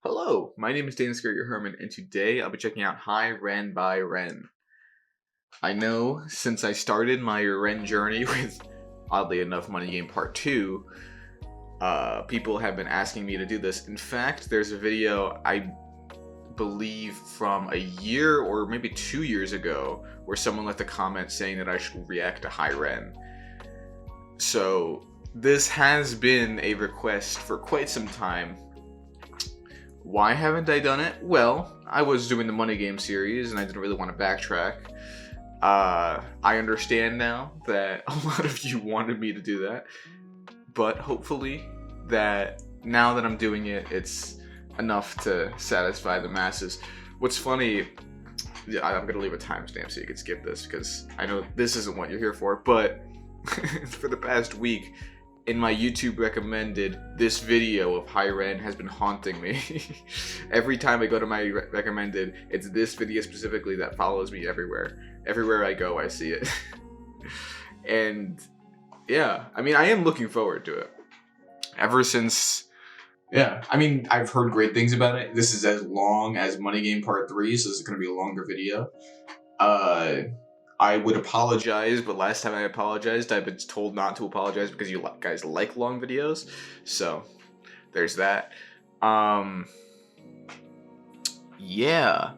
Hello, my name is Scuria-Herman, and today I'll be checking out High Ren by Ren. I know since I started my Ren journey with, oddly enough, Money Game Part 2, people have been asking me to do this. In fact, there's a video, I believe, from a year or maybe 2 years ago, where someone left a comment saying that I should react to High Ren. So, this has been a request for quite some time. Why haven't I done it? Well, I was doing the Money Game series and I didn't really want to backtrack. I understand now that a lot of you wanted me to do that, but hopefully that now that I'm doing it, it's enough to satisfy the masses. What's funny, I'm going to leave a timestamp so you can skip this because I know this isn't what you're here for, but for the past week, in my YouTube recommended, this video of High Ren has been haunting me. Every time I go to my recommended, it's this video specifically that follows me everywhere. Everywhere I go, I see it. And yeah, I mean, I am looking forward to it. Ever since, yeah, I mean, I've heard great things about it. This is as long as Money Game Part 3, so this is going to be a longer video. I would apologize, but last time I apologized, I've been told not to apologize because you guys like long videos. So, there's that. Yeah.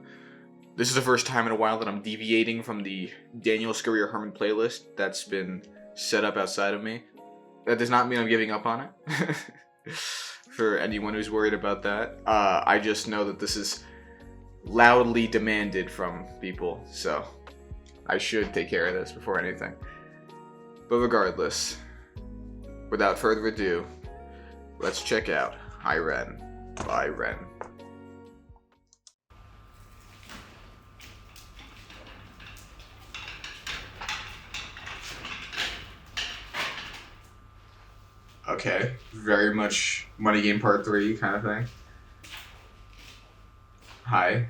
This is the first time in a while that I'm deviating from the Daniel Scuria-Herman playlist that's been set up outside of me. That does not mean I'm giving up on it. For anyone who's worried about that. I just know that this is loudly demanded from people, so I should take care of this before anything. But regardless, without further ado, let's check out High Ren by Ren. Okay, very much Money Game Part 3 kind of thing. Hi.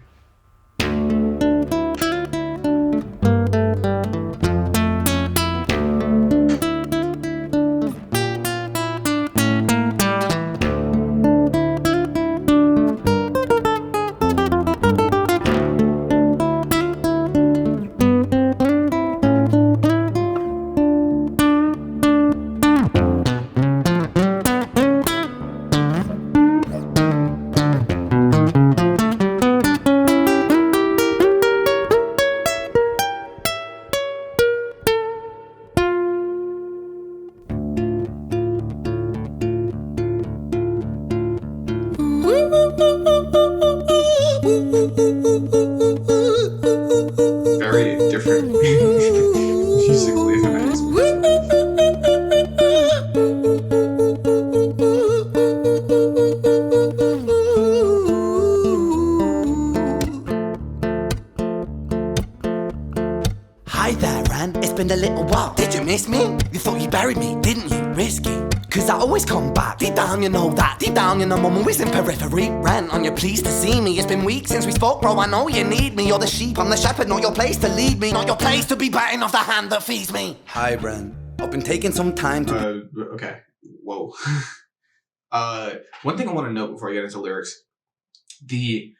Very different musically advancements. Hi there, Ren. It's been a little while. Did you miss me? You thought you buried me, didn't you? Risky. Cause I always come back. Deep down you know that. Deep down you know I'm always in periphery. Ren, are you pleased to see me? It's been weeks since we spoke, bro. I know you need me. You're the sheep, I'm the shepherd. Not your place to lead me. Not your place to be biting off the hand that feeds me. Hi, Ren. I've been taking some time to... Okay. Whoa. One thing I want to note before I get into lyrics. The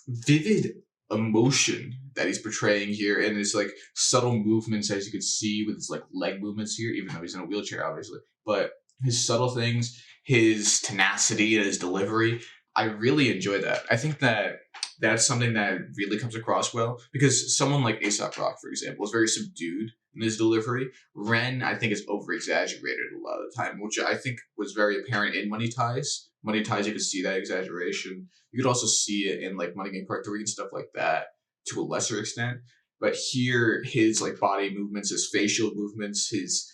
vivid emotion that he's portraying here and his like subtle movements, as you can see with his like leg movements here, even though he's in a wheelchair obviously, but his subtle things, his tenacity and his delivery, I really enjoy that. I think that that's something that really comes across well because someone like A$AP Rock, for example, is very subdued in his delivery. Ren, I think, is over exaggerated a lot of the time, which I think was very apparent in Money Ties. Money Ties, you could see that exaggeration. You could also see it in like Money Game Part 3 and stuff like that to a lesser extent. But here, his like body movements, his facial movements, his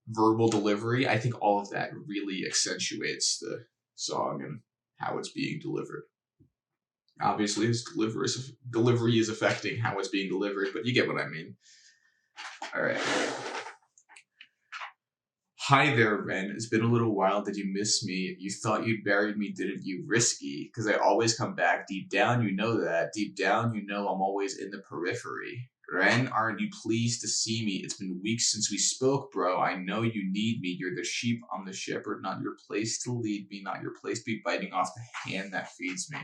verbal delivery, I think all of that really accentuates the song and how it's being delivered. Obviously, his delivery is affecting how it's being delivered, but you get what I mean. Alright. Hi there, Ren. It's been a little while. Did you miss me? You thought you'd buried me, didn't you? Risky. Because I always come back. Deep down, you know that. Deep down, you know I'm always in the periphery. Ren, aren't you pleased to see me? It's been weeks since we spoke, bro. I know you need me. You're the sheep, I'm the shepherd. Not your place to lead me. Not your place to be biting off the hand that feeds me.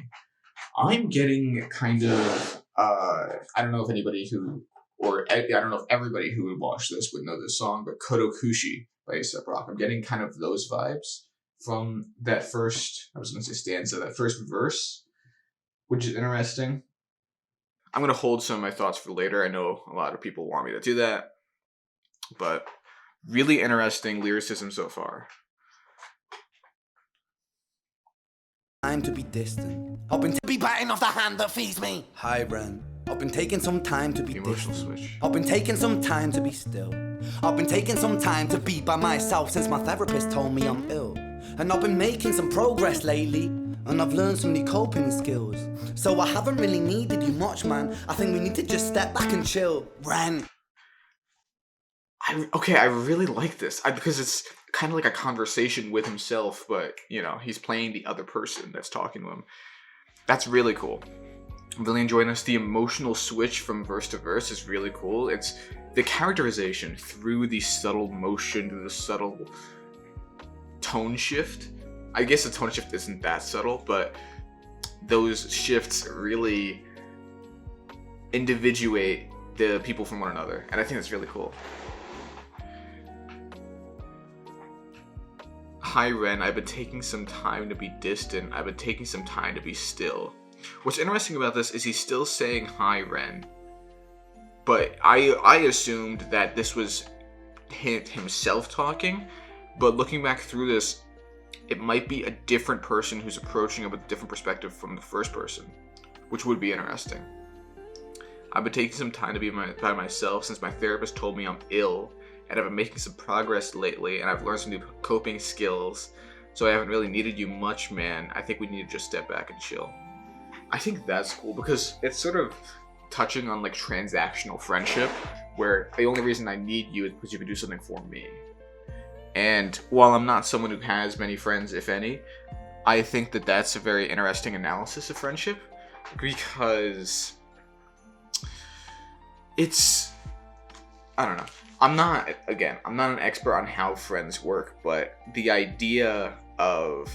I'm getting kind of, I don't know if anybody who, or I don't know if everybody who would watch this would know this song, but Kodokushi by A$AP Rock. I'm getting kind of those vibes from that first, I was going to say stanza, that first verse, which is interesting. I'm going to hold some of my thoughts for later. I know a lot of people want me to do that, but really interesting lyricism so far. Time to be distant. I've been to be biting off the hand that feeds me. Hi, Ren. I've been taking some time to be Emotional distant. switch. I've been taking some time to be still. I've been taking some time to be by myself since my therapist told me I'm ill. And I've been making some progress lately, and I've learned some new coping skills. So I haven't really needed you much, man. I think we need to just step back and chill. Ren. I really like this because it's kind of like a conversation with himself, but, you know, he's playing the other person that's talking to him. That's really cool. I'm really enjoying this. The emotional switch from verse to verse is really cool. It's the characterization through the subtle motion, through the subtle tone shift. I guess the tone shift isn't that subtle, but those shifts really individuate the people from one another, and I think that's really cool. Hi Ren, I've been taking some time to be distant. I've been taking some time to be still. What's interesting about this is he's still saying hi Ren, but I assumed that this was himself talking, but looking back through this, it might be a different person who's approaching it with a different perspective from the first person, which would be interesting. I've been taking some time to be by myself since my therapist told me I'm ill, and I've been making some progress lately, and I've learned some new coping skills, so I haven't really needed you much, man. I think we need to just step back and chill. I think that's cool because it's sort of touching on like transactional friendship, where the only reason I need you is because you can do something for me. And while I'm not someone who has many friends, if any, I think that that's a very interesting analysis of friendship, because it's, I don't know. I'm not an expert on how friends work, but the idea of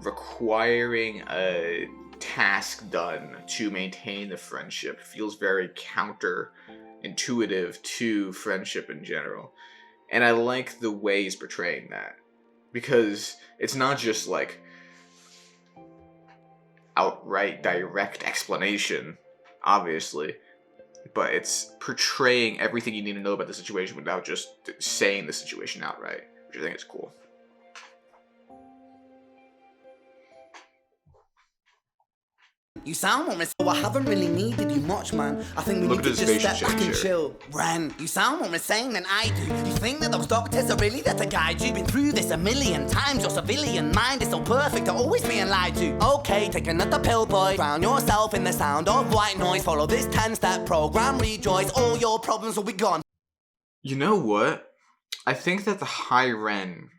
requiring a task done to maintain the friendship feels very counterintuitive to friendship in general. And I like the way he's portraying that, because it's not just like outright direct explanation, obviously, but it's portraying everything you need to know about the situation without just saying the situation outright, which I think is cool. You sound more so I haven't really needed you much, man. I think we need to just step back and chill. Ren, you sound more insane than I do. You think that those doctors are really there to guide you? Been through this a million times. Your civilian mind is so perfect, they're always being lied to. Okay, take another pill, boy. Drown yourself in the sound of white noise. Follow this 10-step program, rejoice. All your problems will be gone. You know what? I think that the high Ren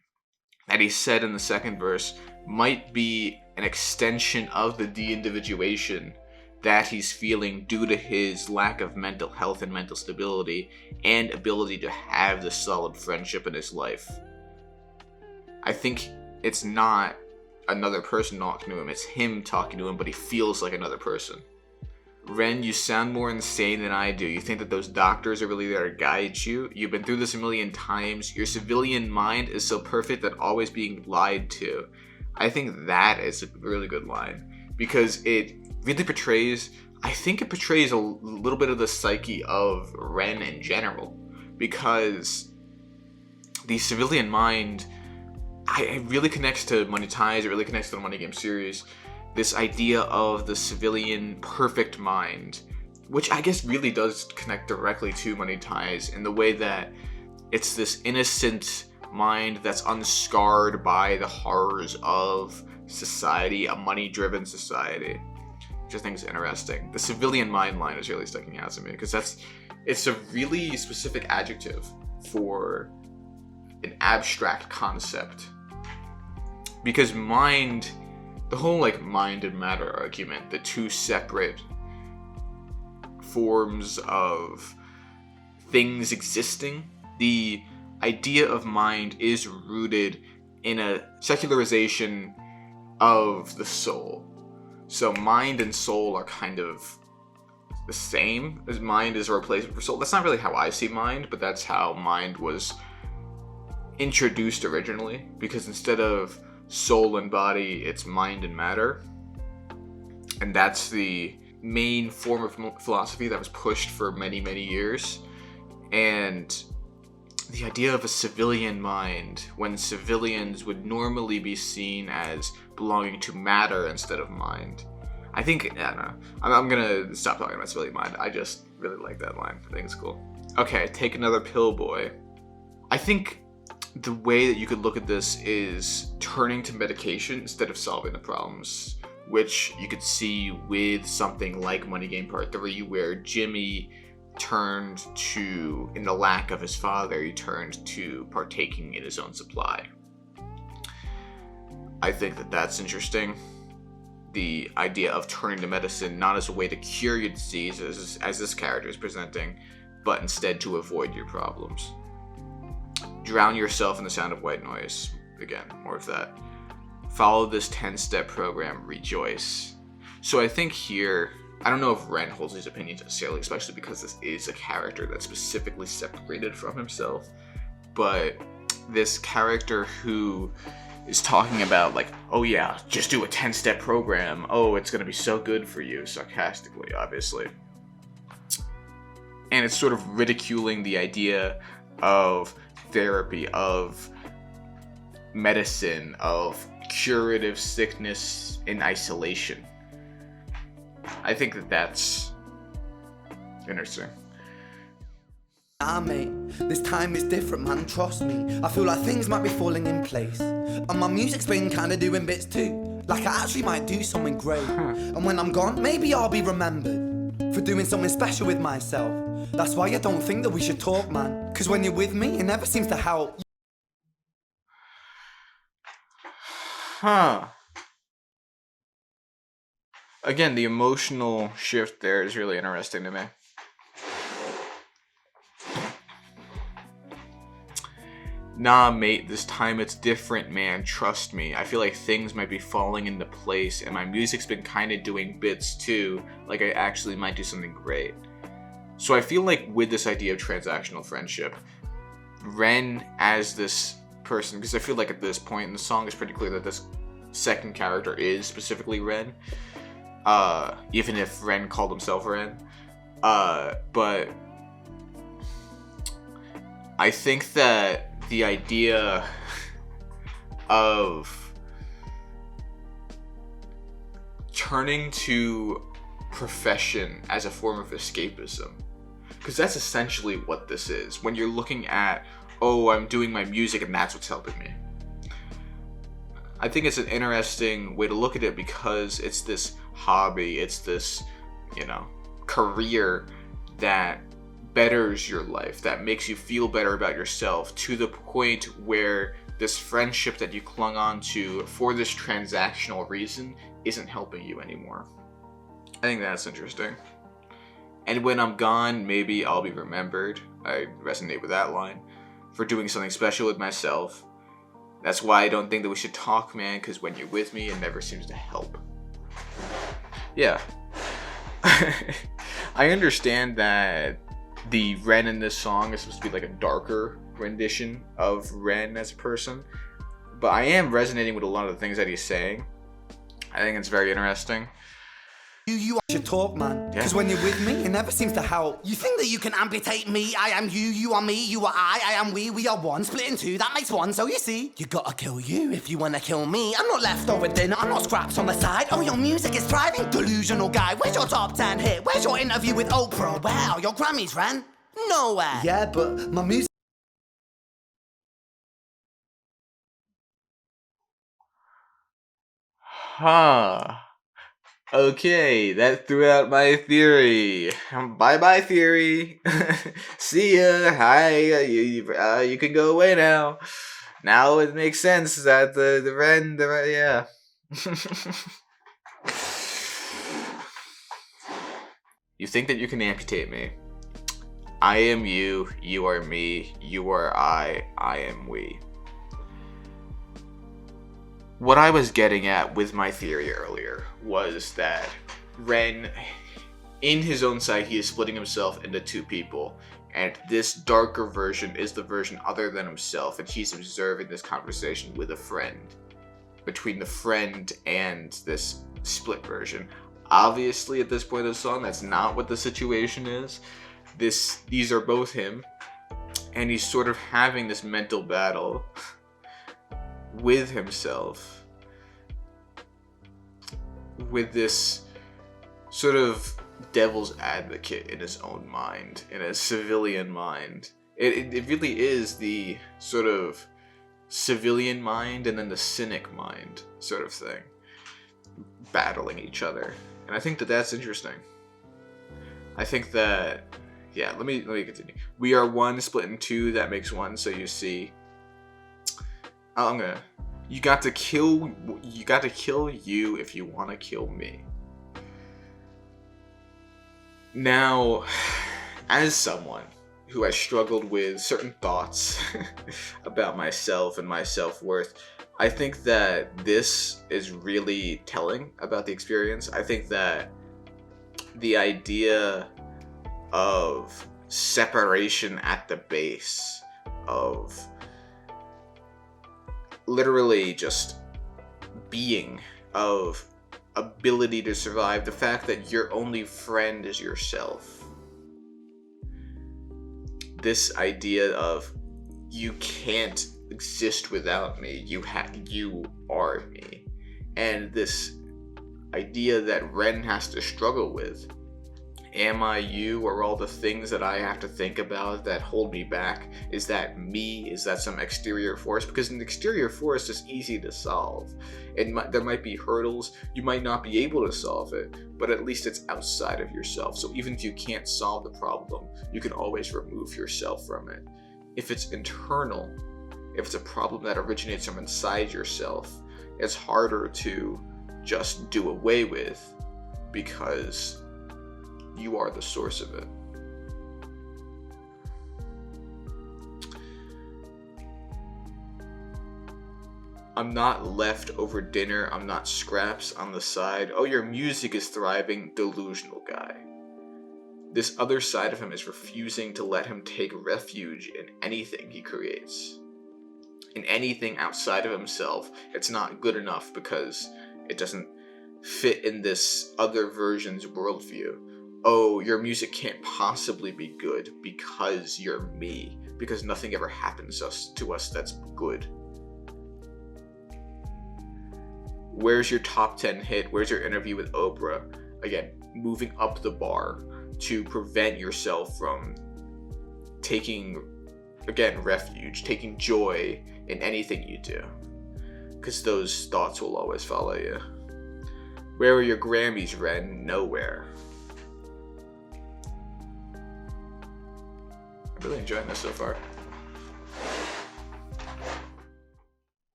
that he said in the second verse might be an extension of the de-individuation that he's feeling due to his lack of mental health and mental stability and ability to have the solid friendship in his life. I think it's not another person talking to him, it's him talking to him, but he feels like another person. Ren, you sound more insane than I do. You think that those doctors are really there to guide you? You've been through this a million times. Your civilian mind is so perfect that always being lied to. I think that is a really good line, because it really portrays, I think it portrays a little bit of the psyche of Ren in general, because the civilian mind, it really connects to Money Ties, it really connects to the Money Game series, this idea of the civilian perfect mind, which I guess really does connect directly to Money Ties in the way that it's this innocent mind that's unscarred by the horrors of society, a money-driven society, which I think is interesting. The civilian mind line is really sticking out to me, because it's a really specific adjective for an abstract concept. Because mind, the whole like mind and matter argument, the two separate forms of things existing. The idea of mind is rooted in a secularization of the soul. So mind and soul are kind of the same, as mind is a replacement for soul. That's not really how I see mind, but that's how mind was introduced originally, because instead of soul and body, it's mind and matter. And that's the main form of philosophy that was pushed for many, many years. And the idea of a civilian mind, when civilians would normally be seen as belonging to matter instead of mind. I don't know. I'm gonna stop talking about civilian mind. I just really like that line. I think it's cool. Okay, take another pill, boy. I think the way that you could look at this is turning to medication instead of solving the problems, which you could see with something like Money Game Part 3, where Jimmy turned to, in the lack of his father, he turned to partaking in his own supply. I think that that's interesting. The idea of turning to medicine not as a way to cure your disease, as this character is presenting, but instead to avoid your problems. Drown yourself in the sound of white noise. Again, more of that. Follow this 10-step program, rejoice. So I think here, I don't know if Ren holds these opinions necessarily, especially because this is a character that's specifically separated from himself, but this character who is talking about, like, oh yeah, just do a 10-step program, oh, it's gonna be so good for you, sarcastically, obviously. And it's sort of ridiculing the idea of therapy, of medicine, of curative sickness in isolation. I think that that's interesting. Mate, this time is different, man, trust me. I feel like things might be falling in place, and my music's been kinda doing bits too. Like I actually might do something great. And when I'm gone, maybe I'll be remembered for doing something special with myself. That's why I don't think that we should talk, man, cause when you're with me, it never seems to help. Again, the emotional shift there is really interesting to me. Nah, mate, this time it's different, man. Trust me. I feel like things might be falling into place, and my music's been kind of doing bits too. Like I actually might do something great. So I feel like with this idea of transactional friendship, Ren as this person, because I feel like at this point in the song it's pretty clear that this second character is specifically Ren. Even if Ren called himself Ren. But I think that the idea of turning to profession as a form of escapism, because that's essentially what this is. When you're looking at, oh, I'm doing my music and that's what's helping me. I think it's an interesting way to look at it, because it's this hobby, it's this, career that betters your life, that makes you feel better about yourself, to the point where this friendship that you clung on to for this transactional reason isn't helping you anymore. I think that's interesting. And when I'm gone, maybe I'll be remembered. I resonate with that line. For doing something special with myself. That's why I don't think that we should talk, man, because when you're with me, it never seems to help. Yeah. I understand that the Ren in this song is supposed to be like a darker rendition of Ren as a person, but I am resonating with a lot of the things that he's saying. I think it's very interesting. You should talk, man. Yeah. Because when you're with me, it never seems to help. You think that you can amputate me? I am you are me, you are I am we are one. Split in two, that makes one. So you see, you gotta kill you if you wanna kill me. I'm not leftover dinner, I'm not scraps on the side. Oh, your music is thriving, delusional guy. Where's your top 10 hit? Where's your interview with Oprah? Wow, your Grammys ran nowhere. Yeah, but my music... Okay, that threw out my theory. Bye-bye, theory. See ya. Hi. You can go away now. Now it makes sense that the Ren, yeah. You think that you can amputate me? I am you, you are me, you are I am we. What I was getting at with my theory earlier was that Ren, in his own sight, he is splitting himself into two people, and this darker version is the version other than himself, and he's observing this conversation with a friend, between the friend and this split version. Obviously, at this point of the song, that's not what the situation is. These are both him, and he's sort of having this mental battle with himself, with this sort of devil's advocate in his own mind, in a civilian mind. It really is the sort of civilian mind and then the cynic mind sort of thing, battling each other. And I think that that's interesting. I think that, yeah, let me continue. We are one split in two, that makes one, so you see. You got to kill you if you want to kill me. Now, as someone who has struggled with certain thoughts about myself and my self-worth, I think that this is really telling about the experience. I think that the idea of separation at the base, of literally just being, of ability to survive, the fact that your only friend is yourself. This idea of you can't exist without me, you are me. And this idea that Ren has to struggle with. Am I you? Are all the things that I have to think about that hold me back? Is that me? Is that some exterior force? Because an exterior force is easy to solve. There might be hurdles. You might not be able to solve it, but at least it's outside of yourself. So even if you can't solve the problem, you can always remove yourself from it. If it's internal, if it's a problem that originates from inside yourself, it's harder to just do away with because you are the source of it. I'm not left over dinner, I'm not scraps on the side. Oh, your music is thriving, delusional guy. This other side of him is refusing to let him take refuge in anything he creates. In anything outside of himself, it's not good enough because it doesn't fit in this other version's worldview. Oh, your music can't possibly be good because you're me, because nothing ever happens to us that's good. Where's your top 10 hit? Where's your interview with Oprah? Again, moving up the bar to prevent yourself from taking, again, refuge, taking joy in anything you do. Because those thoughts will always follow you. Where are your Grammys, Ren? Nowhere. I'm really enjoying this so far.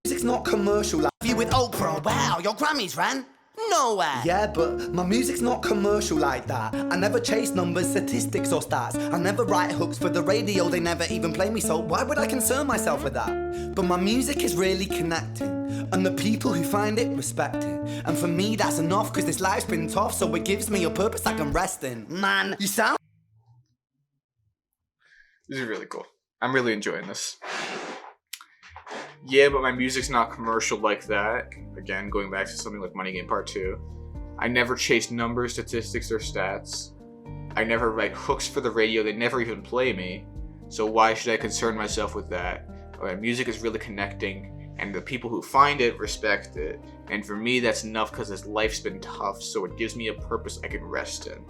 Music's not commercial like you with Oprah. Wow, your Grammys ran nowhere. Yeah, but my music's not commercial like that. I never chase numbers, statistics or stats. I never write hooks for the radio, they never even play me, so why would I concern myself with that? But my music is really connecting, and the people who find it respect it. And for me that's enough, cause this life's been tough, so it gives me a purpose I can rest in. Man, you sound... This is really cool. I'm really enjoying this. Yeah, but my music's not commercial like that. Again, going back to something like Money Game Part 2. I never chase numbers, statistics, or stats. I never write hooks for the radio. They never even play me. So why should I concern myself with that? My music is really connecting, and the people who find it respect it. And for me, that's enough because this life's been tough, so it gives me a purpose I can rest in.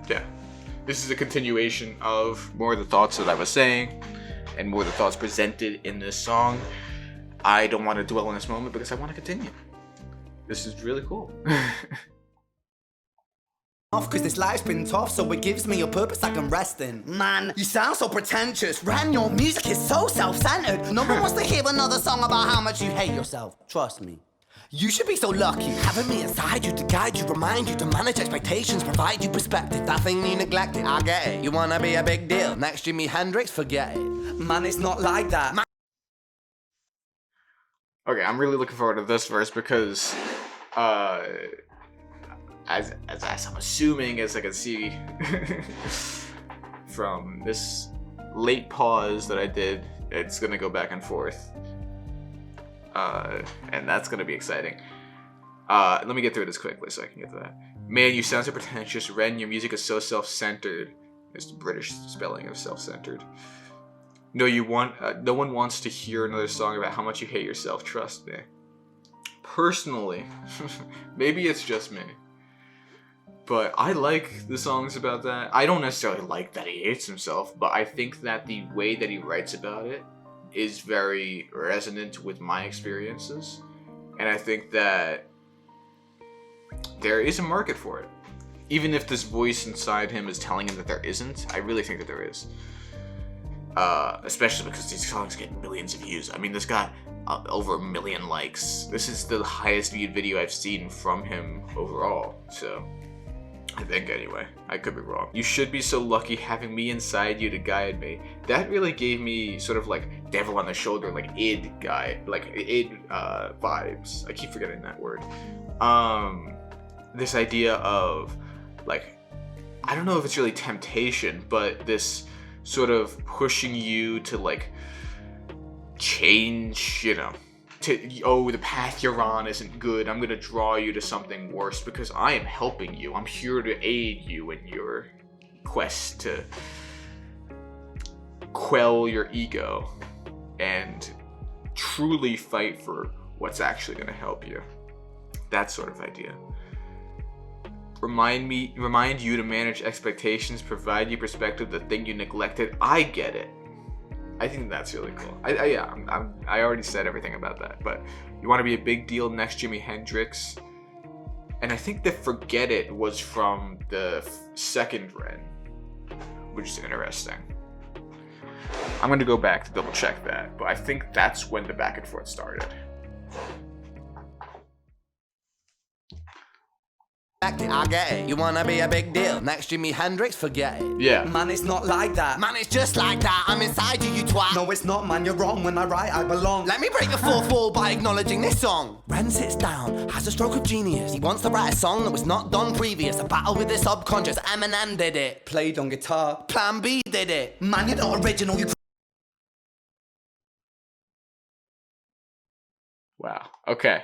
Yeah. This is a continuation of more of the thoughts that I was saying, and more of the thoughts presented in this song. I don't want to dwell on this moment because I want to continue. This is really cool. Cause this life's been tough, so it gives me a purpose I can rest in. Man, you sound so pretentious. Ran, your music is so self-centered. No one wants to hear another song about how much you hate yourself. Trust me. You should be so lucky, having me inside you to guide you, remind you to manage expectations, provide you perspective. That thing you neglected, I get it. You wanna be a big deal, next Jimi Hendrix, forget it. Man, it's not like that. Okay, I'm really looking forward to this verse because, as I'm assuming, as I can see from this late pause that I did, it's gonna go back and forth. And that's gonna be exciting. Let me get through this quickly so I can get to that. Man, you sound so pretentious. Ren, your music is so self-centered. It's the British spelling of self-centered. No, no one wants to hear another song about how much you hate yourself. Trust me. Personally, maybe it's just me, but I like the songs about that. I don't necessarily like that he hates himself, but I think that the way that he writes about it is very resonant with my experiences, and I think that there is a market for it. Even if this voice inside him is telling him that there isn't, I really think that there is. Especially because these songs get millions of views. I mean, this got over 1 million likes. This is the highest viewed video I've seen from him overall, so I think anyway. I could be wrong. You should be so lucky having me inside you to guide me. That really gave me sort of like devil on the shoulder, like id guy, like id vibes. I keep forgetting that word. This idea of like, I don't know if it's really temptation, but this sort of pushing you to like change, you know, to, oh, the path you're on isn't good, I'm gonna draw you to something worse because I am helping you. I'm here to aid you in your quest to quell your ego and truly fight for what's actually gonna help you. That sort of idea. Remind you to manage expectations, provide you perspective, the thing you neglected. I get it. I think that's really cool. I already said everything about that, but you want to be a big deal next Jimi Hendrix. And I think the Forget It was from the second Ren, which is interesting. I'm going to go back to double check that, but I think that's when the back and forth started. I get it. You wanna be a big deal. Next Jimi Hendrix, forget it. Yeah. Man, it's not like that. Man, it's just like that. I'm inside you, you twat. No, it's not, man. You're wrong. When I write, I belong. Let me break the fourth wall by acknowledging this song. Ren sits down, has a stroke of genius. He wants to write a song that was not done previous. A battle with the subconscious. Eminem did it. Played on guitar. Plan B did it. Man, you're not original. Wow. Okay.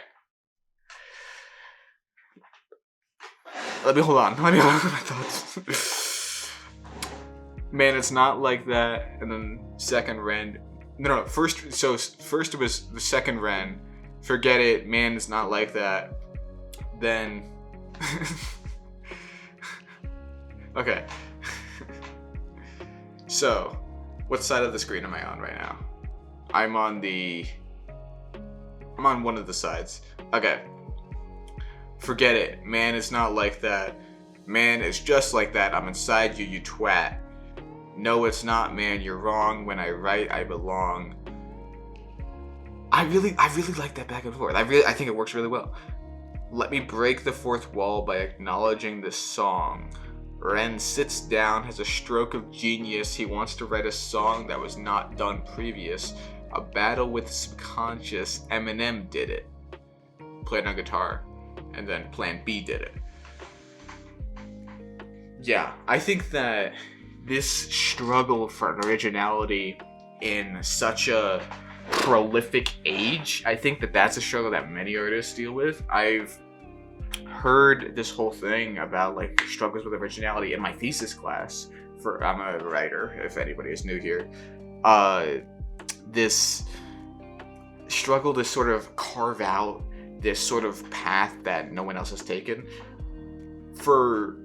Let me hold on my thoughts. Man, it's not like that. And then second Ren. No. First it was the second Ren. Forget it. Man, it's not like that. Then. Okay. So, what side of the screen am I on right now? I'm on one of the sides. Okay. Forget it. Man, it's not like that. Man, it's just like that. I'm inside you, you twat. No, it's not, man. You're wrong. When I write, I belong. I really like that back and forth. I think it works really well. Let me break the fourth wall by acknowledging this song. Ren sits down, has a stroke of genius. He wants to write a song that was not done previous. A battle with subconscious. Eminem did it. Played on guitar. And then Plan B did it. Yeah, I think that this struggle for originality in such a prolific age, I think that that's a struggle that many artists deal with. I've heard this whole thing about like struggles with originality in my thesis class. I'm a writer, if anybody is new here. This struggle to sort of carve out this sort of path that no one else has taken. For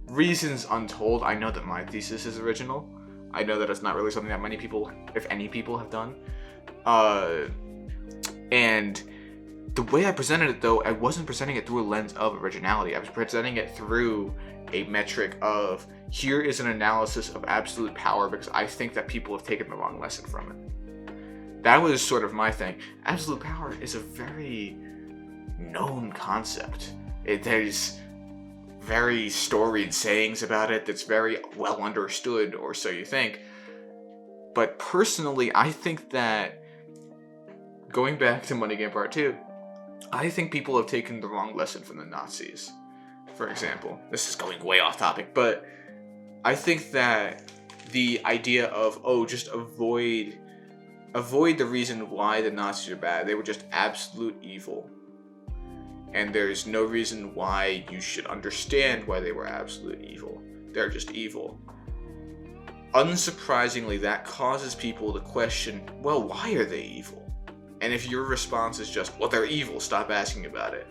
reasons untold, I know that my thesis is original. I know that it's not really something that many people, if any people, have done. And the way I presented it, though, I wasn't presenting it through a lens of originality. I was presenting it through a metric of, here is an analysis of absolute power because I think that people have taken the wrong lesson from it. That was sort of my thing. Absolute power is a very known concept. There's very storied sayings about it that's very well understood, or so you think. But personally, I think that, going back to Money Game Part 2, I think people have taken the wrong lesson from the Nazis. For example, this is going way off topic, but I think that the idea of, just avoid the reason why the Nazis are bad. They were just absolute evil. And there's no reason why you should understand why they were absolute evil. They're just evil. Unsurprisingly, that causes people to question, well, why are they evil? And if your response is just, well, they're evil, stop asking about it,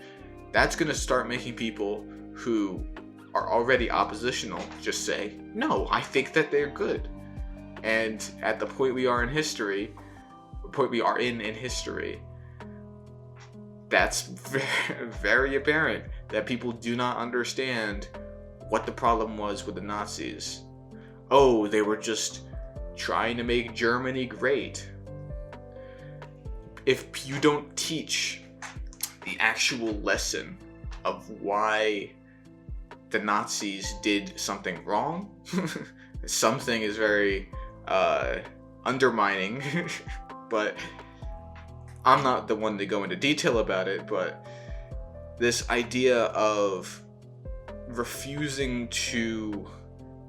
that's going to start making people who are already oppositional just say, no, I think that they're good. And at the point we are in history, that's very, very apparent that people do not understand what the problem was with the Nazis. Oh, they were just trying to make Germany great. If you don't teach the actual lesson of why the Nazis did something wrong, something is very undermining, but I'm not the one to go into detail about it, but this idea of refusing to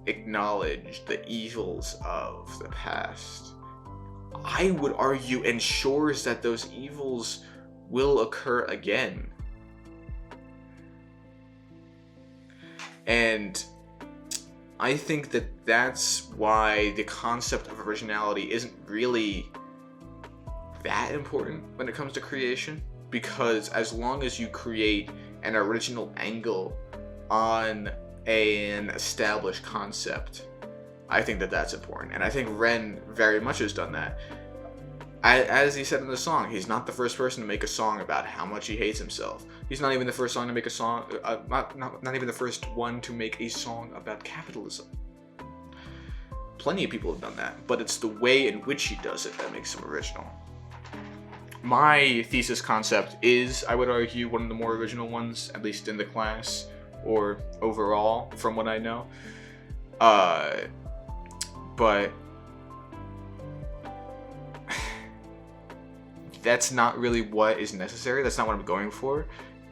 acknowledge the evils of the past, I would argue, ensures that those evils will occur again. And I think that that's why the concept of originality isn't really that important when it comes to creation, because as long as you create an original angle on an established concept, I think that that's important. And I think Ren very much has done that. As he said in the song, he's not the first person to make a song about how much he hates himself. He's not even the first song to make a song, not even the first one to make a song about capitalism. Plenty of people have done that, but it's the way in which he does it that makes him original. My thesis concept is, I would argue, one of the more original ones, at least in the class, or overall, from what I know. But that's not really what is necessary. That's not what I'm going for.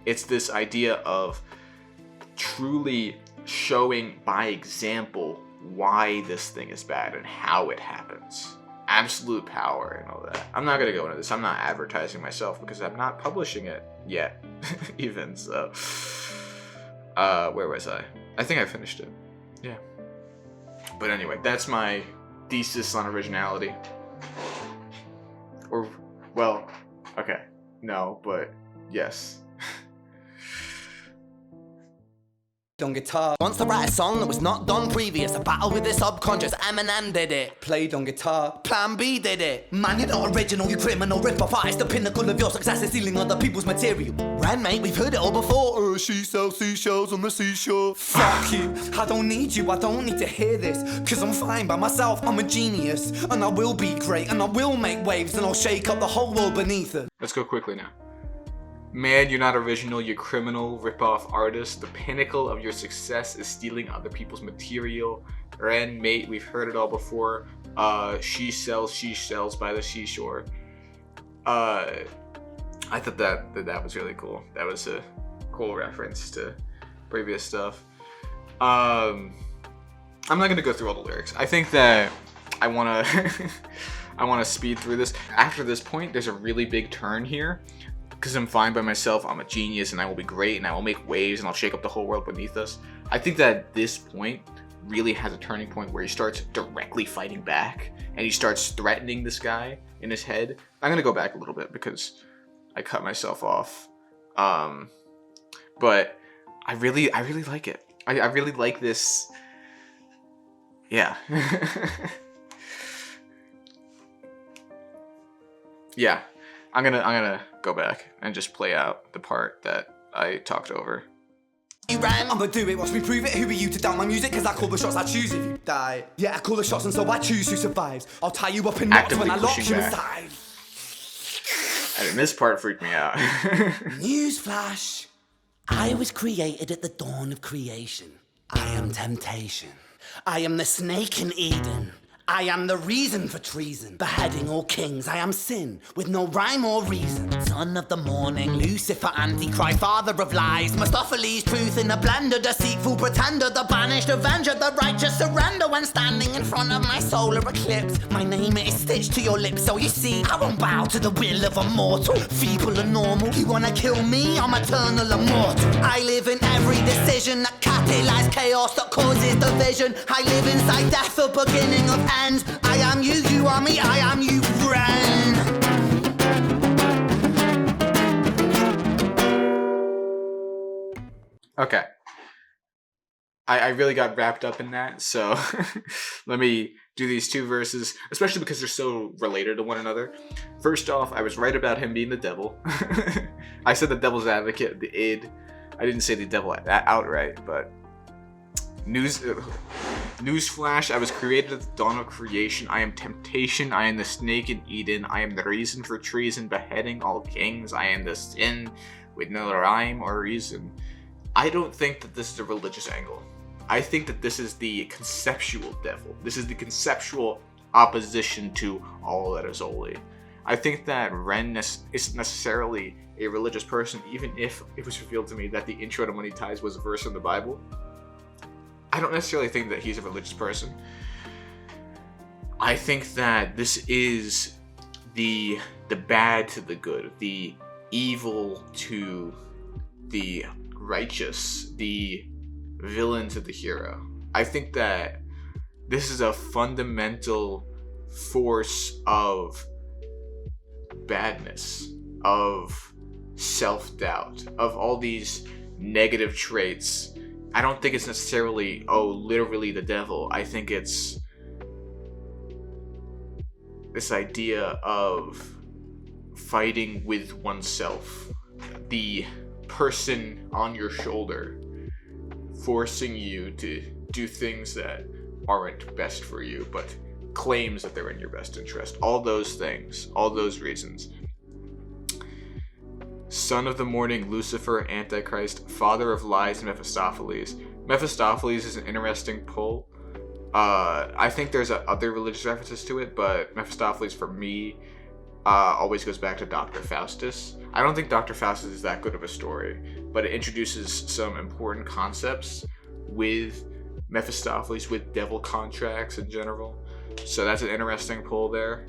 It's this idea of truly showing by example why this thing is bad and how it happens. Absolute power and all that. I'm not going to go into this. I'm not advertising myself because I'm not publishing it yet, even. So, where was I? I think I finished it. Yeah. But anyway, that's my thesis on originality. Or, well, okay. No, but yes. On guitar. Wants to write a song that was not done previous. A battle with the subconscious. Eminem did it. Played on guitar. Plan B did it. Man, you're not original, you criminal rip-off artist. The pinnacle of your success is stealing other people's material. Ren, mate, we've heard it all before. She sells seashells on the seashore. Fuck you. I don't need you. I don't need to hear this. Cause I'm fine by myself. I'm a genius. And I will be great. And I will make waves. And I'll shake up the whole world beneath it. Let's go quickly now. Man, you're not original, you're criminal, rip-off artist. The pinnacle of your success is stealing other people's material. Ren, mate, we've heard it all before. She sells by the seashore. I thought that was really cool. That was a cool reference to previous stuff. I'm not gonna go through all the lyrics. I think that I wanna speed through this. After this point, there's a really big turn here. Because I'm fine by myself, I'm a genius, and I will be great, and I will make waves, and I'll shake up the whole world beneath us. I think that at this point really has a turning point where he starts directly fighting back, and he starts threatening this guy in his head. I'm gonna go back a little bit because I cut myself off. But I really like it. I really like this. Yeah. Yeah. I'm gonna go back and just play out the part that I talked over. You ran, I'ma do it, watch me prove it. Who are you to doubt my music? Cause I call the shots, I choose if you die. Yeah, I call the shots and so I choose who survives. I'll tie you up in knots when I lock you inside. And this part freaked me out. Newsflash. I was created at the dawn of creation. I am temptation. I am the snake in Eden. I am the reason for treason, beheading all kings. I am sin, with no rhyme or reason. Son of the morning, Lucifer, Antichrist, father of lies. Mephistopheles, truth in a blender, deceitful pretender, the banished avenger, the righteous surrender. When standing in front of my solar eclipse, my name is stitched to your lips. So you see, I won't bow to the will of a mortal, feeble and normal. You wanna kill me? I'm eternal immortal. I live in every decision that catalyzes chaos, that causes division. I live inside death, the beginning of end. I am you, you are me, I am you, friend. Okay. I really got wrapped up in that, so let me do these two verses, especially because they're so related to one another. First off, I was right about him being the devil. I said the devil's advocate, the id. I didn't say the devil outright, but Newsflash, I was created at the dawn of creation. I am temptation. I am the snake in Eden. I am the reason for treason, beheading all kings. I am the sin with no rhyme or reason. I don't think that this is a religious angle. I think that this is the conceptual devil. This is the conceptual opposition to all that is holy. I think that Ren isn't necessarily a religious person, even if it was revealed to me that the intro to Money Ties was a verse in the Bible. I don't necessarily think that he's a religious person. I think that this is the bad to the good, the evil to the righteous, the villain to the hero. I think that this is a fundamental force of badness, of self-doubt, of all these negative traits. I don't think it's necessarily, literally the devil. I think it's this idea of fighting with oneself. The person on your shoulder forcing you to do things that aren't best for you, but claims that they're in your best interest. All those things, all those reasons. Son of the morning, Lucifer, Antichrist, father of lies, Mephistopheles. Mephistopheles is an interesting pull. I think there's other religious references to it, but Mephistopheles for me always goes back to Dr. Faustus. I don't think Dr. Faustus is that good of a story, but it introduces some important concepts with Mephistopheles, with devil contracts in general. So that's an interesting pull there.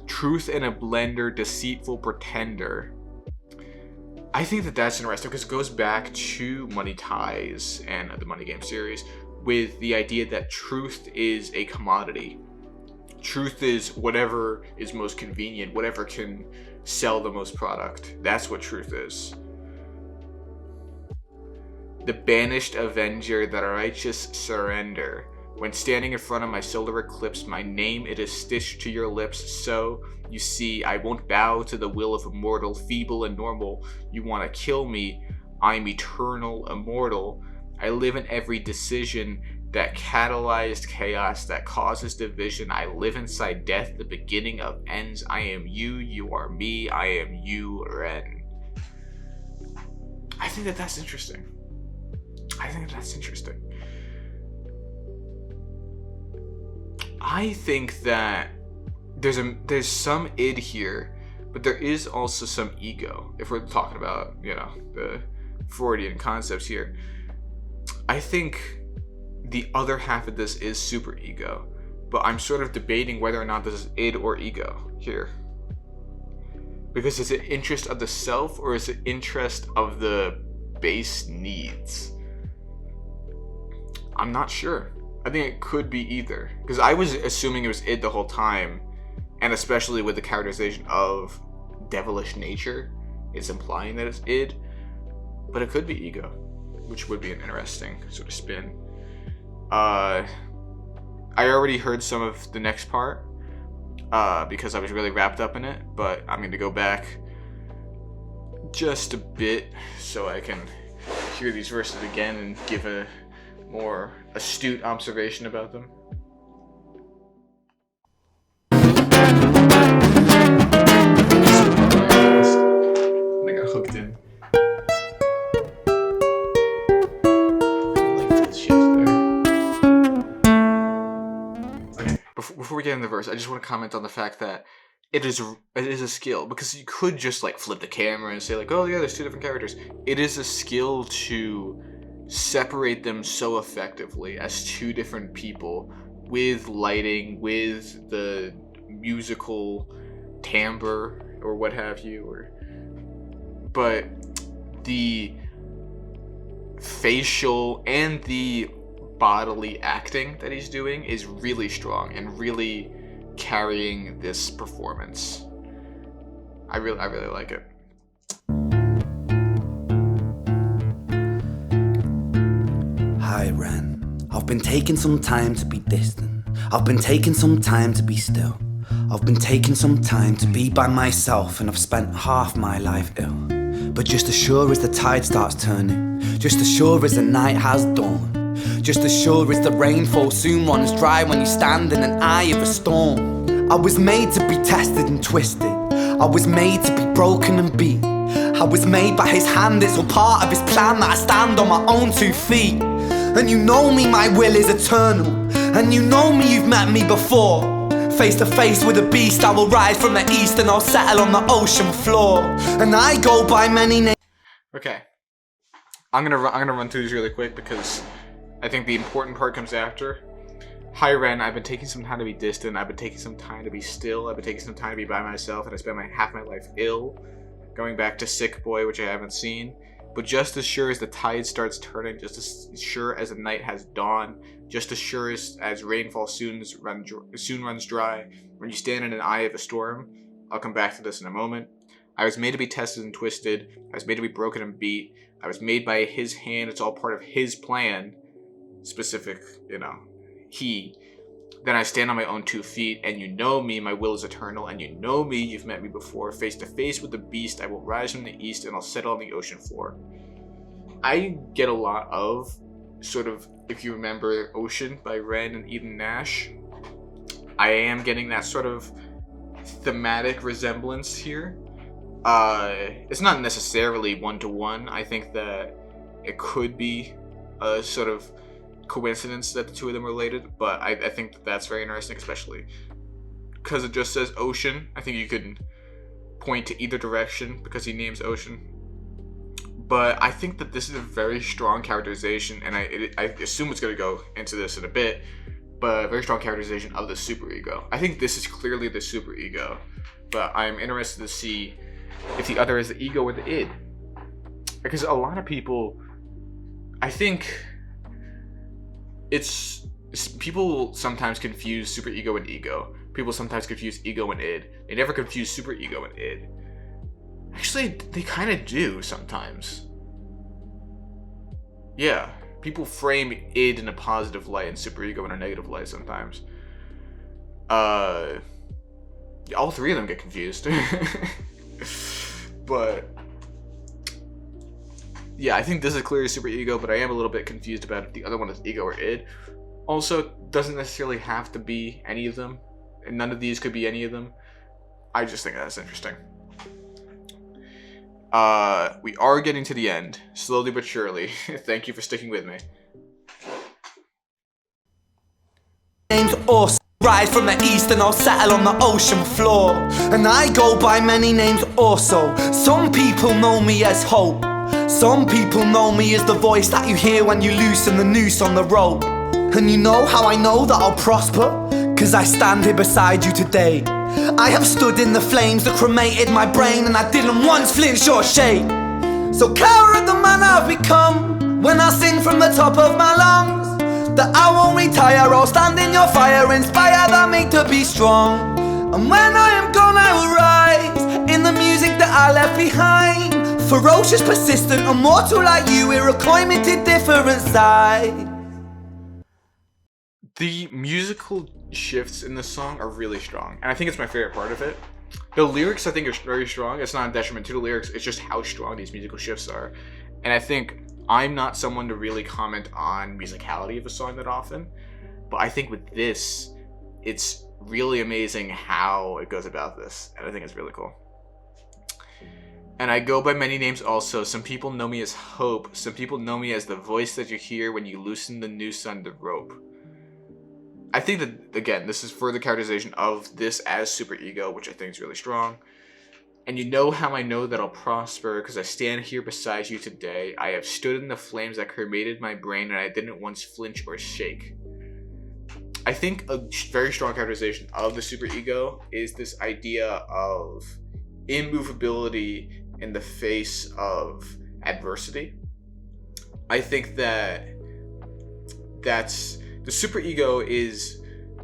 Truth in a blender, deceitful pretender. I think that that's interesting because it goes back to Money Ties and the Money Game series with the idea that truth is a commodity. Truth is whatever is most convenient, whatever can sell the most product. That's what truth is. The banished avenger, the righteous surrender. When standing in front of my solar eclipse, my name it is stitched to your lips. So, you see, I won't bow to the will of a mortal, feeble and normal. You want to kill me, I'm eternal, immortal. I live in every decision that catalyzed chaos, that causes division. I live inside death, the beginning of ends. I am you, you are me, I am you, Ren. I think that that's interesting. I think that there's some id here, but there is also some ego. If we're talking about, the Freudian concepts here, I think the other half of this is superego, but I'm sort of debating whether or not this is id or ego here. Because is it interest of the self or is it interest of the base needs? I'm not sure. I think it could be either. Because I was assuming it was id the whole time, and especially with the characterization of devilish nature, it's implying that it's id, but it could be ego, which would be an interesting sort of spin. I already heard some of the next part because I was really wrapped up in it, but I'm going to go back just a bit so I can hear these verses again and give a more astute observation about them. before we get into the verse, I just want to comment on the fact that it is a skill, because you could just like flip the camera and say like, oh yeah, there's two different characters. It is a skill to separate them so effectively as two different people, with lighting, with the musical timbre or what have you, but the facial and the bodily acting that he's doing is really strong and really carrying this performance. I really like it. Hi, Ren. I've been taking some time to be distant. I've been taking some time to be still. I've been taking some time to be by myself, and I've spent half my life ill. But just as sure as the tide starts turning, just as sure as the night has dawned, just as sure as the rainfall soon runs dry when you stand in an eye of a storm. I was made to be tested and twisted. I was made to be broken and beat. I was made by his hand, it's all part of his plan that I stand on my own 2 feet. And you know me, my will is eternal. And you know me, you've met me before. Face to face with a beast, I will rise from the east and I'll settle on the ocean floor. And I go by many names. Okay, I'm gonna run through these really quick because I think the important part comes after. Hi Ren, I've been taking some time to be distant. I've been taking some time to be still. I've been taking some time to be by myself, and I spent half my life ill. Going back to Sick Boy, which I haven't seen. But just as sure as the tide starts turning, just as sure as the night has dawned, just as sure as rainfall soon runs dry, when you stand in an eye of a storm, I'll come back to this in a moment. I was made to be tested and twisted. I was made to be broken and beat. I was made by his hand. It's all part of his plan. Specific, he. Then I stand on my own 2 feet, and you know me, my will is eternal, and you know me, you've met me before. Face to face with the beast, I will rise from the east, and I'll settle on the ocean floor. I get a lot of, sort of, if you remember Ocean by Ren and Eden Nash, I am getting that sort of thematic resemblance here. It's not necessarily one-to-one. I think that it could be a sort of coincidence that the two of them are related, but I think that's very interesting, especially because it just says ocean. I think you can point to either direction because he names ocean, but I think that this is a very strong characterization, and I assume it's going to go into this in a bit, but a very strong characterization of the superego. I think this is clearly the superego, but I'm interested to see if the other is the ego or the id, because a lot of people, I think people sometimes confuse superego and ego. People sometimes confuse ego and id. They never confuse superego and id. Actually, they kind of do sometimes. Yeah, people frame id in a positive light and superego in a negative light sometimes. All three of them get confused. But yeah, I think this is clearly superego, but I am a little bit confused about if the other one is ego or id. Also, doesn't necessarily have to be any of them, and none of these could be any of them. I just think that's interesting. We are getting to the end, slowly but surely. Thank you for sticking with me. Names also rise from the east and I'll settle on the ocean floor. And I go by many names also. Some people know me as hope. Some people know me as the voice that you hear when you loosen the noose on the rope. And you know how I know that I'll prosper? 'Cause I stand here beside you today. I have stood in the flames that cremated my brain, and I didn't once flinch or shake. So cower at the man I've become when I sing from the top of my lungs, that I won't retire, I'll stand in your fire, inspire that make to be strong. And when I am gone I will rise in the music that I left behind. Ferocious, persistent, immortal like you, we're a coimented different side. The musical shifts in this song are really strong, and I think it's my favorite part of it. The lyrics I think are very strong. It's not a detriment to the lyrics, it's just how strong these musical shifts are. And I think I'm not someone to really comment on musicality of a song that often, but I think with this, it's really amazing how it goes about this, and I think it's really cool. And I go by many names also. Some people know me as Hope. Some people know me as the voice that you hear when you loosen the noose on the rope. I think that, again, this is further characterization of this as superego, which I think is really strong. And you know how I know that I'll prosper, because I stand here beside you today. I have stood in the flames that cremated my brain, and I didn't once flinch or shake. I think a very strong characterization of the superego is this idea of immovability in the face of adversity. I think that the superego is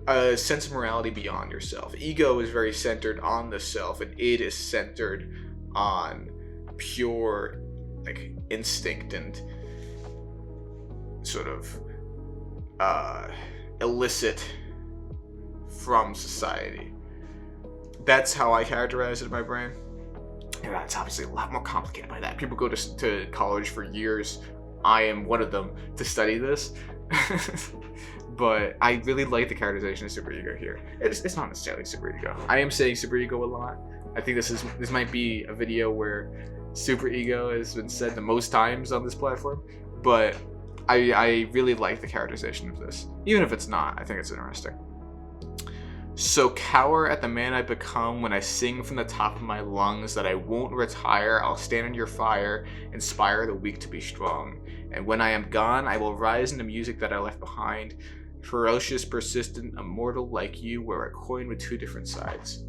a sense of morality beyond yourself. Ego is very centered on the self, and id is centered on pure like instinct and sort of illicit from society. That's how I characterize it in my brain. And that's obviously a lot more complicated by that. People go to college for years. I am one of them to study this. But I really like the characterization of superego here. It's not necessarily superego. I am saying superego a lot. I think this might be a video where superego has been said the most times on this platform. But I really like the characterization of this. Even if it's not, I think it's interesting. So cower at the man I become when I sing from the top of my lungs that I won't retire. I'll stand in your fire, inspire the weak to be strong. And when I am gone, I will rise in the music that I left behind. Ferocious, persistent, immortal like you, wear a coin with two different sides.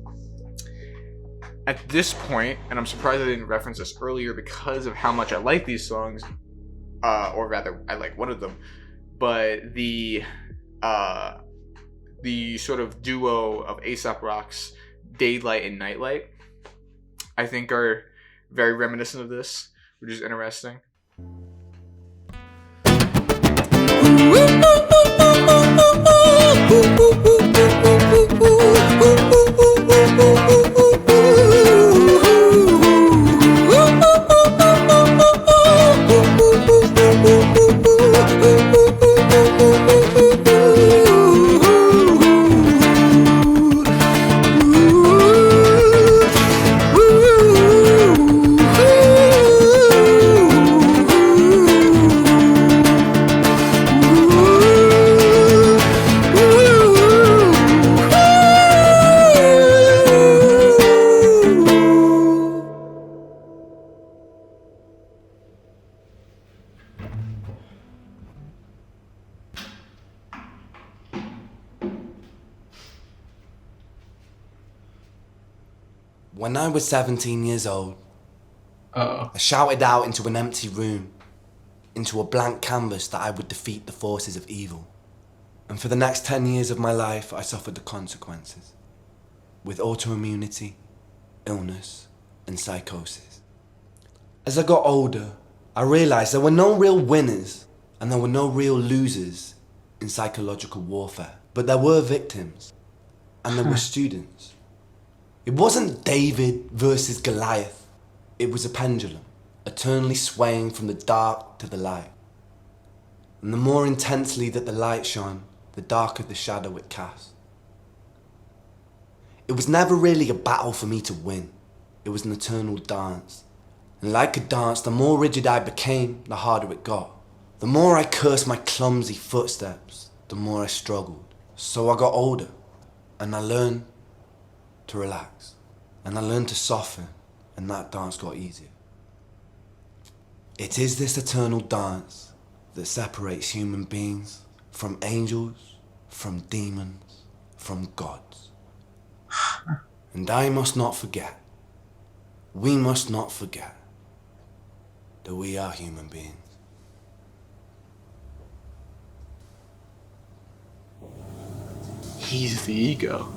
At this point, and I'm surprised I didn't reference this earlier because of how much I like these songs, or rather, I like one of them, but the sort of duo of A$AP Rock's Daylight and Nightlight, I think are very reminiscent of this, which is interesting. When I was 17 years old, I shouted out into an empty room, into a blank canvas that I would defeat the forces of evil. And for the next 10 years of my life, I suffered the consequences, with autoimmunity, illness, and psychosis. As I got older, I realized there were no real winners and there were no real losers in psychological warfare, but there were victims and there were students. It wasn't David versus Goliath. It was a pendulum, eternally swaying from the dark to the light. And the more intensely that the light shone, the darker the shadow it cast. It was never really a battle for me to win. It was an eternal dance. And like a dance, the more rigid I became, the harder it got. The more I cursed my clumsy footsteps, the more I struggled. So I got older, and I learned to relax, and I learned to soften, and that dance got easier. It is this eternal dance that separates human beings from angels, from demons, from gods. And I must not forget, we must not forget, that we are human beings. He's the ego.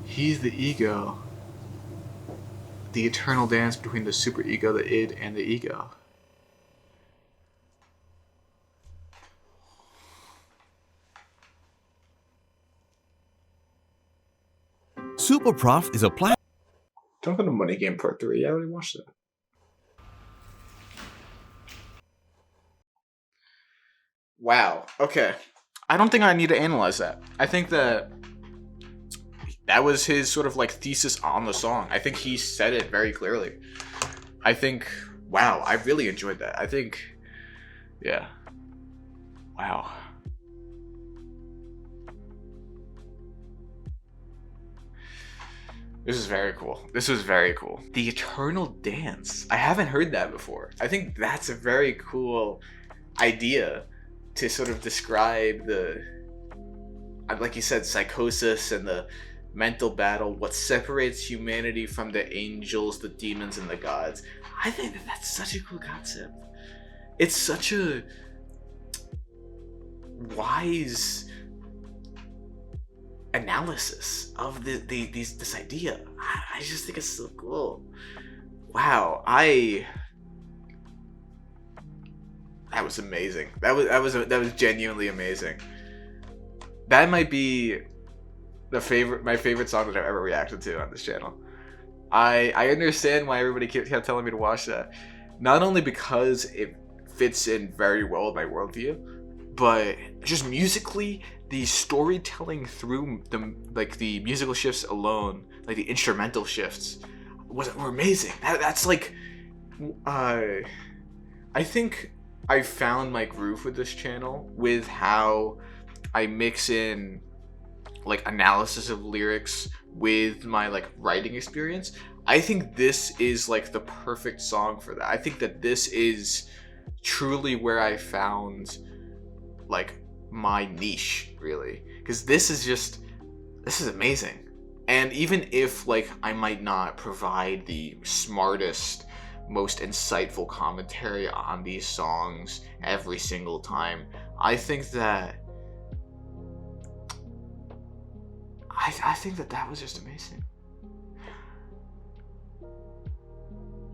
He's the ego. The eternal dance between the superego, the id, and the ego. Superprof is a platform. Don't go to Money Game Part 3. I already watched it. Wow. Okay. I don't think I need to analyze that. I think that was his sort of like thesis on the song. I think he said it very clearly. I think, wow, I really enjoyed that. I think, yeah. Wow. This is very cool. This was very cool. The Eternal Dance. I haven't heard that before. I think that's a very cool idea to sort of describe the, like you said, psychosis and the mental battle, what separates humanity from the angels, the demons, and the gods. I think that that's such a cool concept. It's such a wise analysis of this idea. I just think it's so cool. Wow, that was amazing. That was genuinely amazing. That might be my favorite song that I've ever reacted to on this channel. I understand why everybody kept telling me to watch that. Not only because it fits in very well with my worldview, but just musically, the storytelling through the musical shifts alone, like the instrumental shifts, were amazing. That's like, I think I found my groove with this channel with how I mix in like analysis of lyrics with my like writing experience. I think this is like the perfect song for that. I think that this is truly where I found like my niche, really, because this is amazing. And even if like I might not provide the smartest, most insightful commentary on these songs every single time, I think that that was just amazing.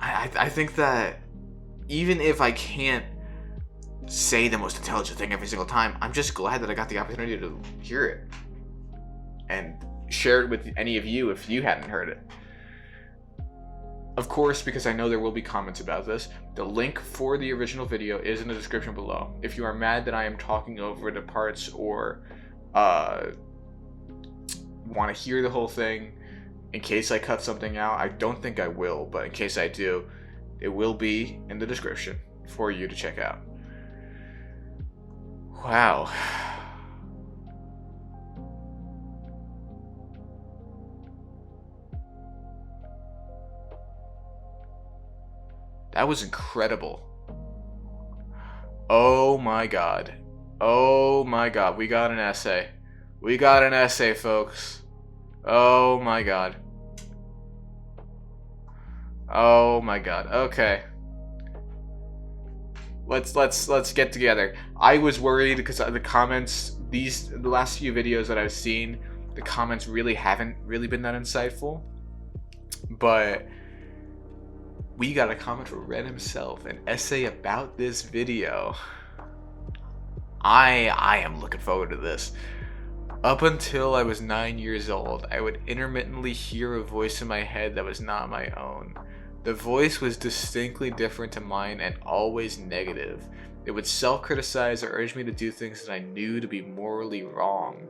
I think that even if I can't say the most intelligent thing every single time, I'm just glad that I got the opportunity to hear it and share it with any of you if you hadn't heard it. Of course, because I know there will be comments about this, the link for the original video is in the description below. If you are mad that I am talking over the parts or want to hear the whole thing, in case I cut something out, I don't think I will, but in case I do, it will be in the description for you to check out. Wow. That was incredible. Oh my god. Oh my god. We got an essay. We got an essay, folks. Oh my god. Oh my god. Okay. Let's get together. I was worried because the comments, the last few videos that I've seen, the comments really haven't really been that insightful. But we got a comment from Ren himself, an essay about this video. I am looking forward to this. Up until I was 9 years old, I would intermittently hear a voice in my head that was not my own. The voice was distinctly different to mine and always negative. It would self-criticize or urge me to do things that I knew to be morally wrong.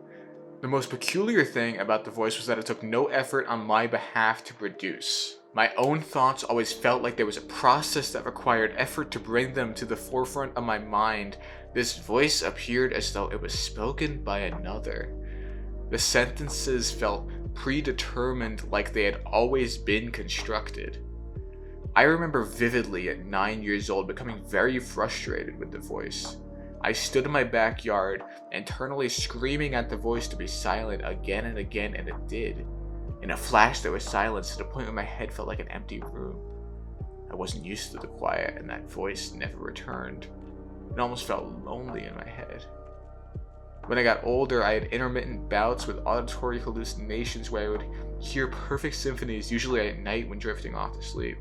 The most peculiar thing about the voice was that it took no effort on my behalf to produce. My own thoughts always felt like there was a process that required effort to bring them to the forefront of my mind. This voice appeared as though it was spoken by another. The sentences felt predetermined, like they had always been constructed. I remember vividly at 9 years old becoming very frustrated with the voice. I stood in my backyard, internally screaming at the voice to be silent again and again, and it did. In a flash there was silence to the point where my head felt like an empty room. I wasn't used to the quiet, and that voice never returned. It almost felt lonely in my head. When I got older, I had intermittent bouts with auditory hallucinations where I would hear perfect symphonies, usually at night when drifting off to sleep.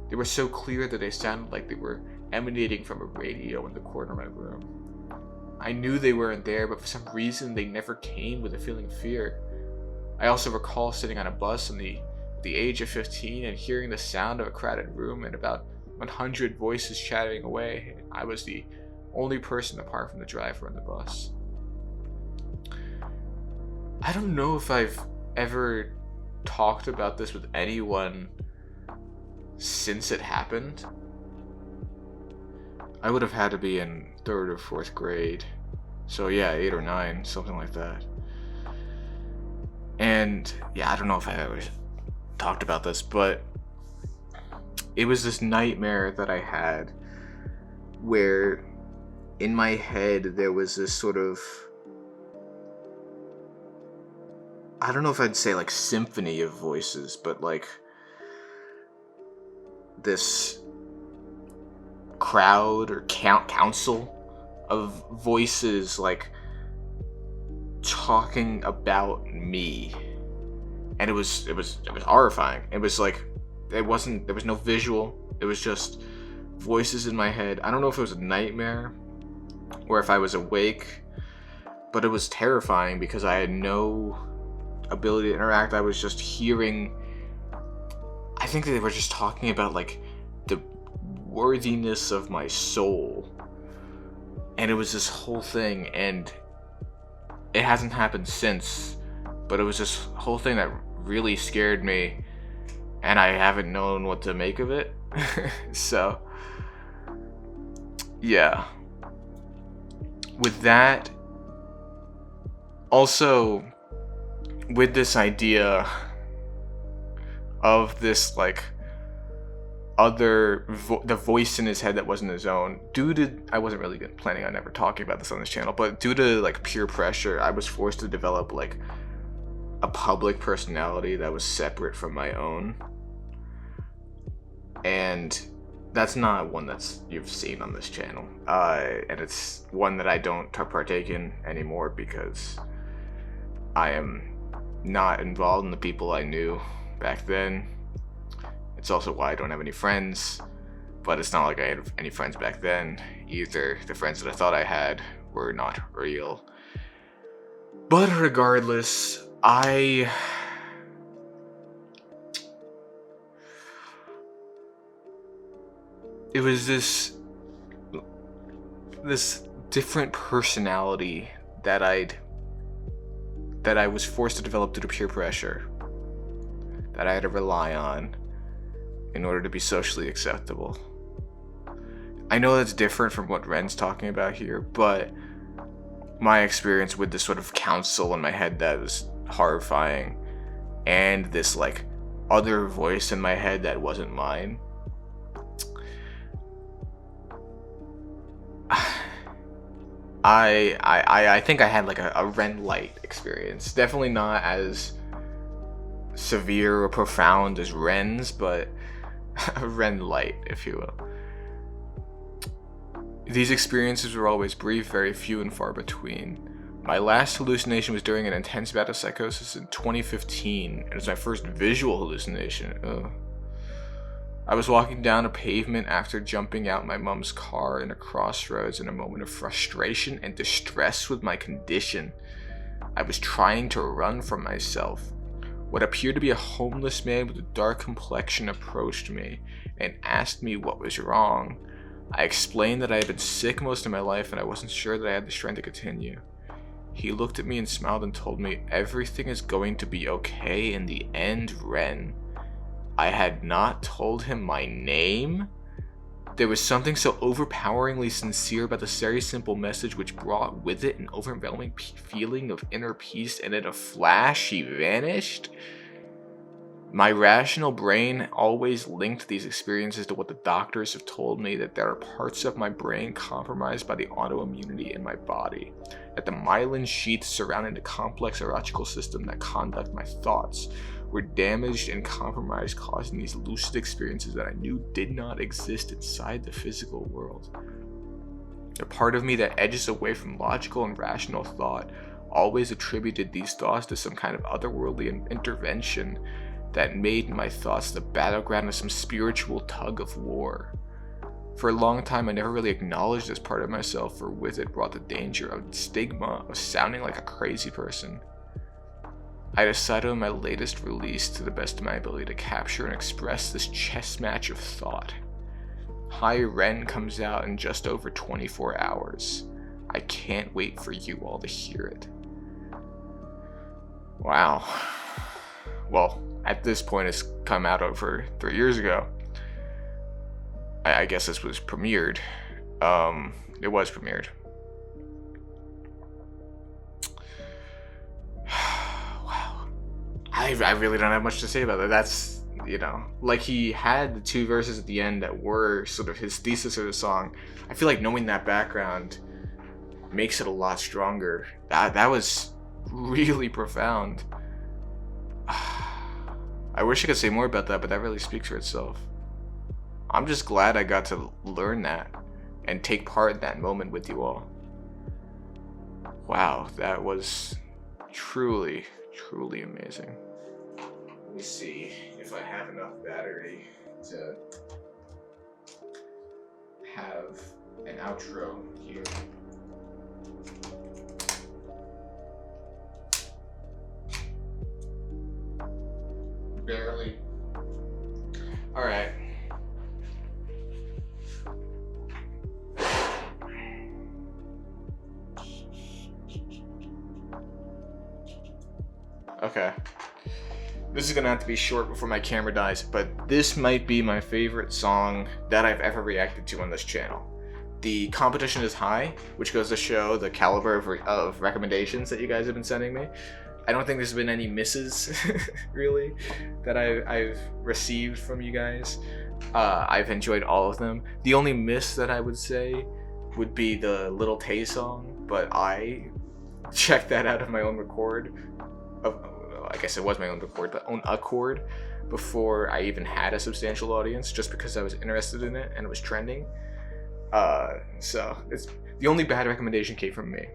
They were so clear that they sounded like they were emanating from a radio in the corner of my room. I knew they weren't there, but for some reason they never came with a feeling of fear. I also recall sitting on a bus at the age of 15 and hearing the sound of a crowded room and about 100 voices chatting away. I was the only person apart from the driver on the bus. I don't know if I've ever talked about this with anyone since it happened. I would have had to be in 3rd or 4th grade. So yeah, 8 or 9, something like that. And yeah, I don't know if I ever talked about this, but it was this nightmare that I had where in my head there was this sort of, I don't know if I'd say like symphony of voices, but like this crowd or council of voices like talking about me. And it was horrifying. It was like, there was no visual, it was just voices in my head. I don't know if it was a nightmare or if I was awake, but it was terrifying because I had no ability to interact. I was just hearing, I think that they were just talking about like the worthiness of my soul, and it was this whole thing, and it hasn't happened since, but it was this whole thing that really scared me, and I haven't known what to make of it. So yeah, with that, also with this idea of this like other the voice in his head that wasn't his own, due to, I wasn't really planning on ever talking about this on this channel, but due to like peer pressure, I was forced to develop like a public personality that was separate from my own. And that's not one that's you've seen on this channel, and it's one that I don't partake in anymore because I am not involved in the people I knew back then. It's also why I don't have any friends, but it's not like I had any friends back then either. The friends that I thought I had were not real. But regardless, it was this different personality that I was forced to develop due to peer pressure, that I had to rely on in order to be socially acceptable. I know that's different from what Ren's talking about here, but my experience with this sort of council in my head that was horrifying, and this like other voice in my head that wasn't mine, I think I had like a Ren light experience. Definitely not as severe or profound as Ren's, but a Ren light, if you will. These experiences were always brief, very few and far between. My last hallucination was during an intense bout of psychosis in 2015. It was my first visual hallucination. Ugh. I was walking down a pavement after jumping out my mom's car in a crossroads in a moment of frustration and distress with my condition. I was trying to run from myself. What appeared to be a homeless man with a dark complexion approached me and asked me what was wrong. I explained that I had been sick most of my life and I wasn't sure that I had the strength to continue. He looked at me and smiled and told me, "Everything is going to be okay in the end, Ren." I had not told him my name. There was something so overpoweringly sincere about this very simple message which brought with it an overwhelming feeling of inner peace, and in a flash he vanished. My rational brain always linked these experiences to what the doctors have told me, that there are parts of my brain compromised by the autoimmunity in my body, that the myelin sheaths surrounding the complex neurological system that conduct my thoughts were damaged and compromised, causing these lucid experiences that I knew did not exist inside the physical world. The part of me that edges away from logical and rational thought always attributed these thoughts to some kind of otherworldly intervention that made my thoughts the battleground of some spiritual tug of war. For a long time, I never really acknowledged this part of myself, for with it brought the danger of the stigma of sounding like a crazy person. I decided on my latest release, to the best of my ability, to capture and express this chess match of thought. Hi Ren comes out in just over 24 hours. I can't wait for you all to hear it. Wow. Well, at this point it's come out over 3 years ago. I guess this was premiered. It was premiered. Wow. I really don't have much to say about that. That's, you know, like he had the 2 verses at the end that were sort of his thesis of the song. I feel like knowing that background makes it a lot stronger. That was really profound. I wish I could say more about that, but that really speaks for itself. I'm just glad I got to learn that and take part in that moment with you all. Wow, that was truly, truly amazing. Let me see if I have enough battery to have an outro here. Barely. Alright. Okay. This is gonna have to be short before my camera dies, but this might be my favorite song that I've ever reacted to on this channel. The competition is high, which goes to show the caliber of recommendations that you guys have been sending me. I don't think there's been any misses, really, that I've received from you guys. I've enjoyed all of them. The only miss that I would say would be the Little Tay song, but I checked that out of my own record. I guess it was my own record, but own accord, before I even had a substantial audience, just because I was interested in it and it was trending. So it's the only bad recommendation came from me.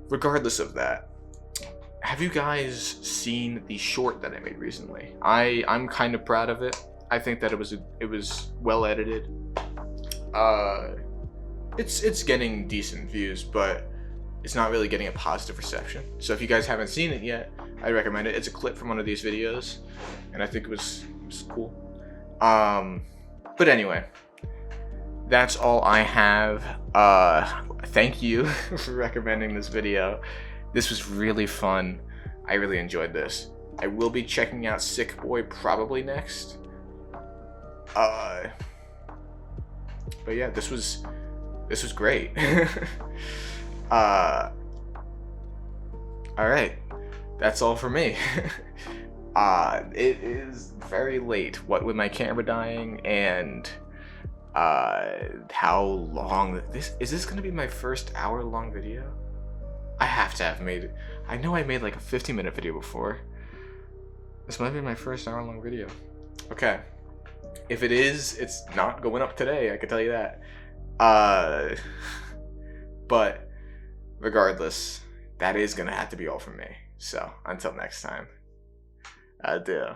Regardless of that, have you guys seen the short that I made recently? I'm kind of proud of it. I think that it was well edited. It's getting decent views, but it's not really getting a positive reception. So if you guys haven't seen it yet, I recommend it. It's a clip from one of these videos, and I think it was cool. But anyway, that's all I have. Thank you for recommending this video. This was really fun. I really enjoyed this. I will be checking out Sick Boy probably next. But yeah, this was great. Alright, that's all for me. It is very late, what with my camera dying and how long is this gonna be my first hour-long video? I have to have made it. I know I made like a 15-minute video before. This might be my first hour-long video. Okay. If it is, it's not going up today, I can tell you that. But regardless, that is gonna have to be all from me. So until next time, adieu.